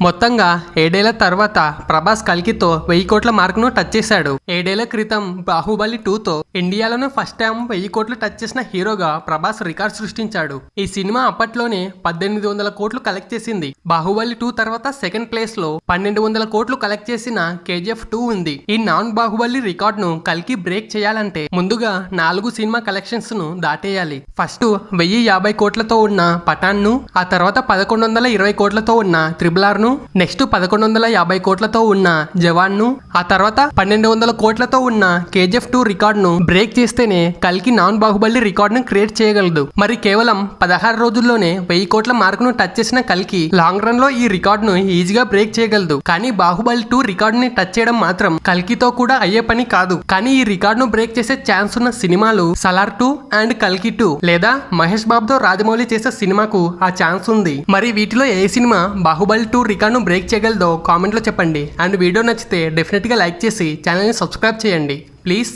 మొత్తంగా 7 ఏళ్ల తర్వాత ప్రభాస్ కల్కితో 1000 కోట్ల మార్కును టచ్ చేశాడు. 7 ఏళ్ల క్రితం బాహుబలి 2తో ఇండియాలోనే ఫస్ట్ టైం 1000 కోట్లు టచ్ చేసిన హీరోగా ప్రభాస్ రికార్డ్ సృష్టించాడు. ఈ సినిమా అప్పట్లోనే 1800 కోట్లు కలెక్ట్ చేసింది. బాహుబలి 2 తర్వాత సెకండ్ ప్లేస్ లో 1200 కోట్లు కలెక్ట్ చేసిన KGF 2 ఉంది. ఈ నాన్ బాహుబలి రికార్డ్ ను కల్కి బ్రేక్ చేయాలంటే ముందుగా 4 సినిమా కలెక్షన్స్ ను దాటేయాలి. ఫస్ట్ 1050 కోట్లతో ఉన్న పఠాన్ ను, ఆ తర్వాత 1120 కోట్లతో ఉన్న త్రిబుల్ ఆర్ ను, నెక్స్ట్ 1150 కోట్లతో ఉన్న జవాన్ ను, ఆ తర్వాత 1200 కోట్లతో ఉన్న KGF 2 రికార్డ్ ను బ్రేక్ చేస్తేనే కల్కి నాన్ బాహుబలి రికార్డ్ ను క్రియేట్ చేయగలదు. మరి కేవలం 16 రోజుల్లోనే 1000 కోట్ల మార్కును టచ్ చేసిన కల్కి లాంగ్ రన్ లో ఈ రికార్డ్ ను ఈజీగా బ్రేక్ చేయగలదు. కానీ బాహుబలి 2 రికార్డ్ ని టచ్ చేయడం మాత్రం కల్కితో కూడా అయ్యే పని కాదు. కానీ ఈ రికార్డ్ ను బ్రేక్ చేసే ఛాన్స్ ఉన్న సినిమాలు సలార్ 2 అండ్ కల్కి 2, లేదా మహేష్ బాబుతో రాజమౌళి చేసే సినిమాకు ఆ ఛాన్స్ ఉంది. మరి వీటిలో ఏ సినిమా బాహుబలి 2 రికార్డ్ ను బ్రేక్ చేయగలదో కామెంట్ లో చెప్పండి. అండ్ వీడియో నచ్చితే డెఫినెట్ గా లైక్ చేసి ఛానల్ ని సబ్స్క్రైబ్ చేయండి ప్లీజ్.